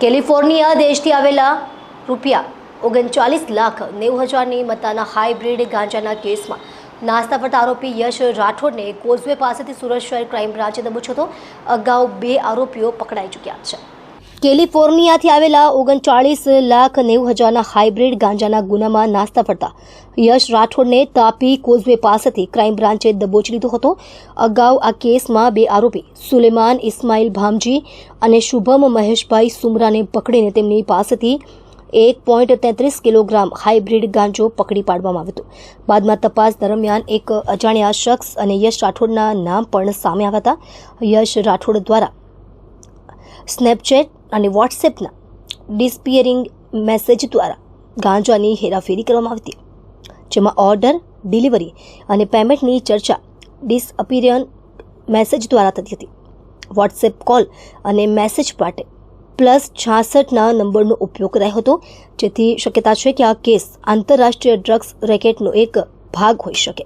California દેશથી આવેલા ₹39,90,000ની મત્તાના hybrid ગાંજાના કેસમાં નાસ્તા ફરતા આરોપી યશ રાઠોડને કોઝવે પાસેથી સુરત શહેર ક્રાઇમ બ્રાન્ચે દબોચ્યો હતો. અગાઉ 2 આરોપીઓ પકડાઈ ચૂક્યા છે. કેલિફોર્નિયાથી આવેલા ₹39,90,000ના હાઇબ્રિડ ગાંજાના ગુનામાં નાસ્તા ફરતા યશ રાઠોડને તાપી કોઝવે પાસેથી ક્રાઇમ બ્રાન્ચે દબોચી લીધો હતો. અગાઉ આ કેસમાં 2 આરોપી સુલેમાન ઇસ્માઇલ ભામજી અને શુભમ મહેશભાઈ સુમરાને પકડીને તેમની પાસેથી 1.33 કિલોગ્રામ હાઇબ્રિડ ગાંજો પકડી પાડવામાં આવ્યો હતો. બાદમાં તપાસ દરમિયાન એક અજાણ્યા શખ્સ અને યશ રાઠોડના નામ પણ સામે આવ્યા હતા. યશ રાઠોડ દ્વારા સ્નેપચેટ અને વોટ્સએપના ડિસપિયરિંગ મેસેજ દ્વારા ગાંજાની હેરાફેરી કરવામાં આવી હતી, જેમાં ઓર્ડર, ડિલિવરી અને પેમેન્ટની ચર્ચા ડિસઅપિયરિંગ મેસેજ દ્વારા થતી હતી. વોટ્સએપ કોલ અને મેસેજ માટે +66ના નંબરનો ઉપયોગ કરાયો હતો, જેથી શક્યતા છે કે આ કેસ આંતરરાષ્ટ્રીય ડ્રગ્સ રેકેટનો એક ભાગ હોઈ શકે.